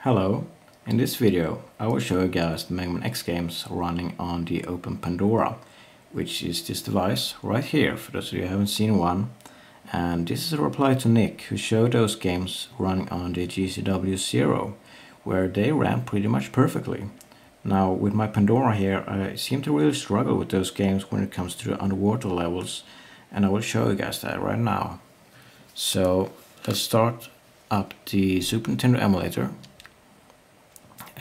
Hello, in this video I will show you guys the Mega Man X games running on the OpenPandora, which is this device right here for those of you who haven't seen one. And this is a reply to Nick, who showed those games running on the GCW-Zero, where they ran pretty much perfectly. Now with my Pandora here, I seem to really struggle with those games when it comes to the underwater levels, and I will show you guys that right now. So let's start up the Super Nintendo emulator.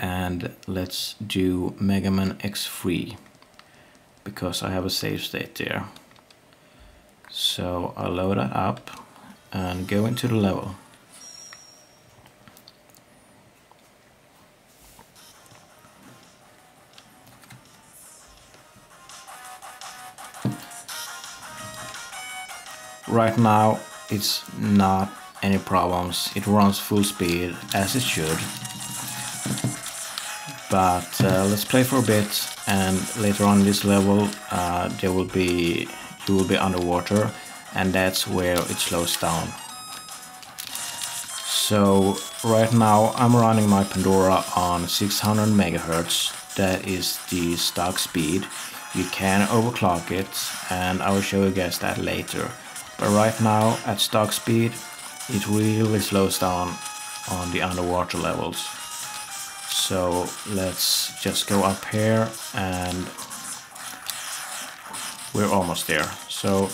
And let's do Mega Man X3 because I have a save state there. So I'll load that up and go into the level. Right now it's not any problems, it runs full speed as it should. But let's play for a bit, and later on in this level you will be underwater, and that's where it slows down. So right now I'm running my Pandora on 600 MHz. That is the stock speed. You can overclock it, and I will show you guys that later. But right now at stock speed it really slows down on the underwater levels. So let's just go up here, and we're almost there. So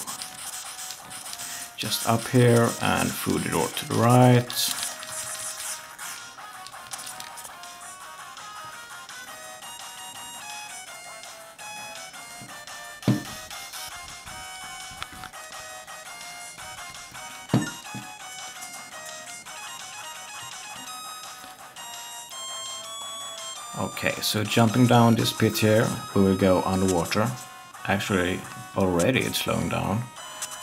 just up here and through the door to the right. Okay, so jumping down this pit here, we will go underwater. Actually, already it's slowing down.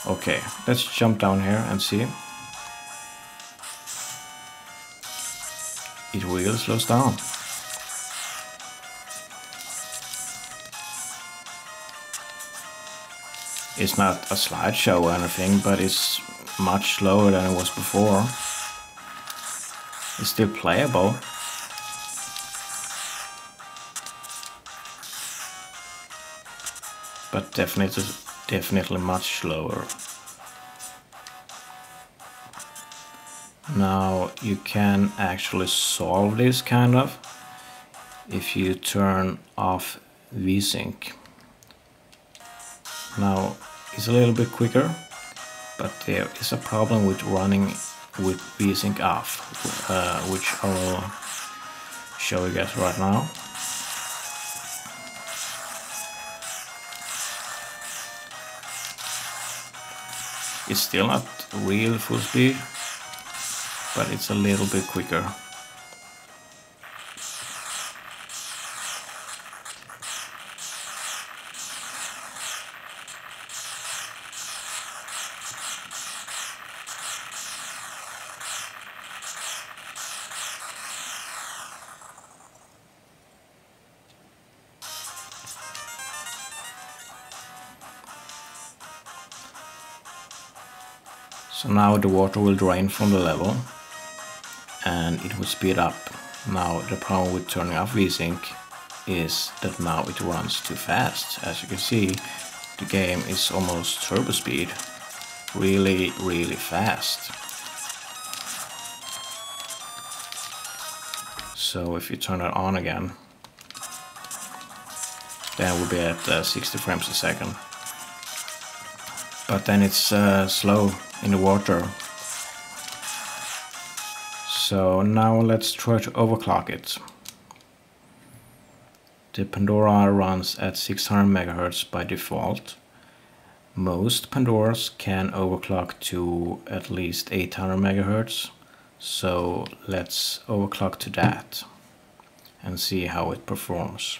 Okay, let's jump down here and see. It really slows down. It's not a slideshow or anything, but it's much slower than it was before. It's still playable. But definitely much slower. Now you can actually solve this kind of if you turn off Vsync. Now it's a little bit quicker, but there is a problem with running with Vsync off, which I will show you guys right now. It's still not real full speed, but it's a little bit quicker. So now the water will drain from the level and it will speed up. Now the problem with turning off Vsync is that now it runs too fast. As you can see, the game is almost turbo speed. Really fast. So if you turn it on again, then we'll be at 60 frames a second. But then it's slow in the water. So now let's try to overclock it. The Pandora runs at 600 MHz by default. Most Pandoras can overclock to at least 800 MHz. So let's overclock to that and see how it performs.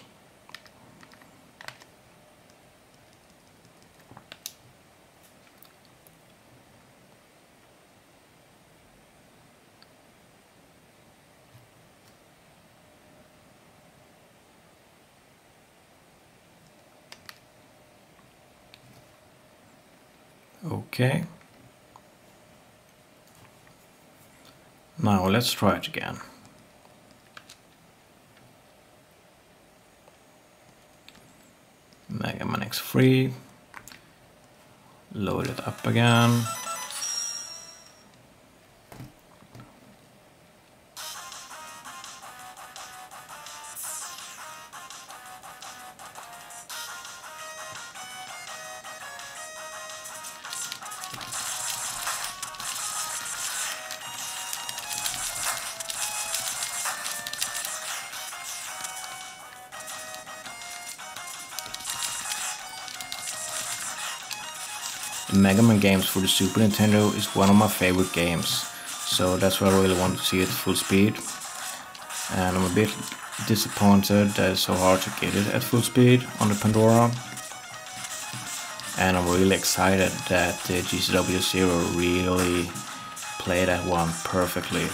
Okay. Now let's try it again. Max free. Load it up again. The Mega Man games for the Super Nintendo is one of my favorite games, so that's why I really want to see it full speed. And I'm a bit disappointed that it's so hard to get it at full speed on the Pandora. And I'm really excited that the GCW-Zero really played that one perfectly.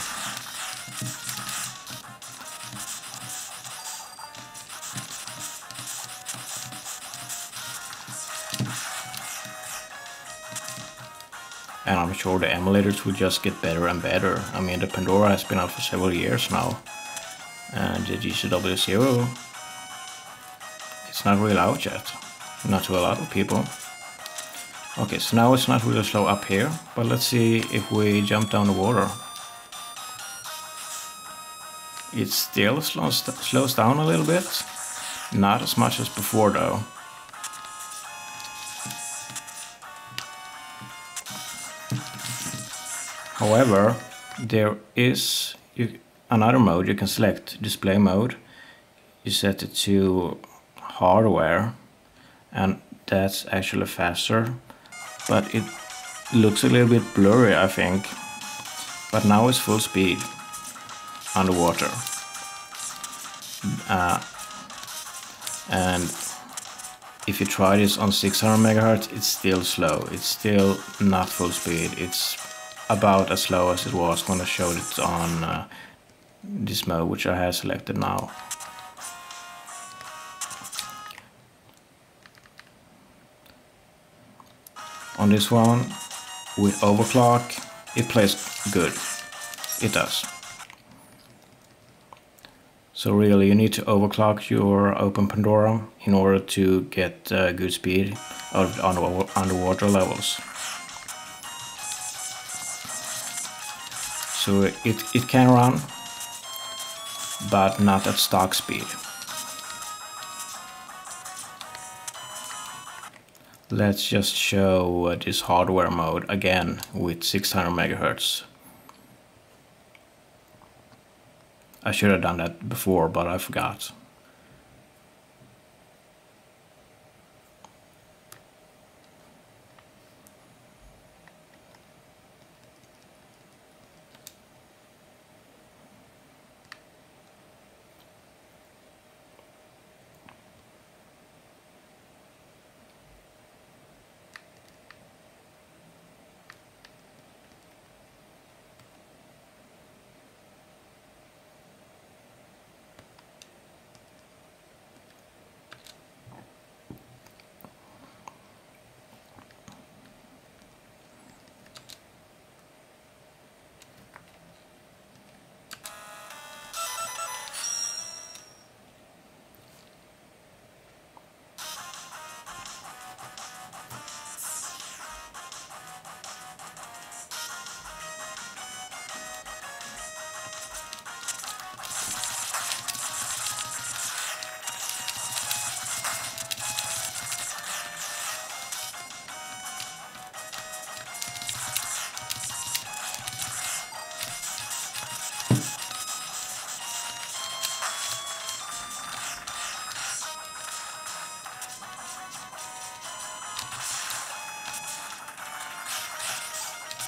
And I'm sure the emulators will just get better and better. I mean, the Pandora has been out for several years now. And the GCW-Zero, it's not really out yet. Not to a lot of people. Okay, so now it's not really slow up here. But let's see if we jump down the water. It still slows down a little bit. Not as much as before though. However, there is another mode you can select, display mode. You set it to hardware and that's actually faster, but it looks a little bit blurry, I think. But now it's full speed underwater. And if you try this on 600 MHz, it's still slow. It's still not full speed. It's about as slow as it was when I showed it on this mode, which I have selected now. On this one, with overclock, it plays good. It does. So really, you need to overclock your OpenPandora in order to get good speed out of the underwater levels. So it can run, but not at stock speed. Let's just show this hardware mode again with 600 MHz. I should have done that before, but I forgot.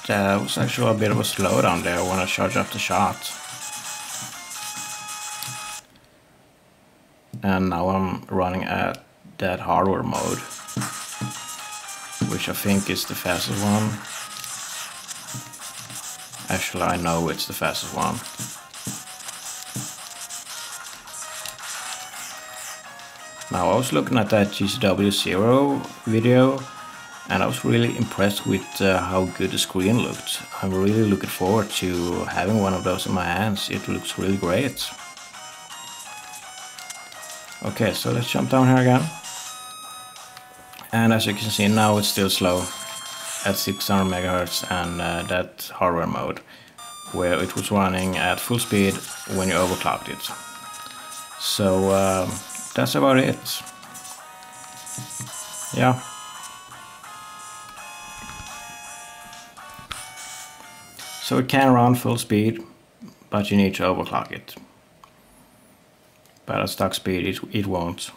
That was actually a bit of a slowdown there when I charged up the shot. And now I'm running at that hardware mode, which I think is the fastest one. Actually, I know it's the fastest one. Now I was looking at that GCW-Zero video and I was really impressed with how good the screen looked. I'm really looking forward to having one of those in my hands. It looks really great. Okay, so let's jump down here again. And as you can see now, it's still slow at 600 MHz and that hardware mode, where it was running at full speed when you overclocked it. So that's about it. Yeah. So it can run full speed, but you need to overclock it. But at stock speed it won't.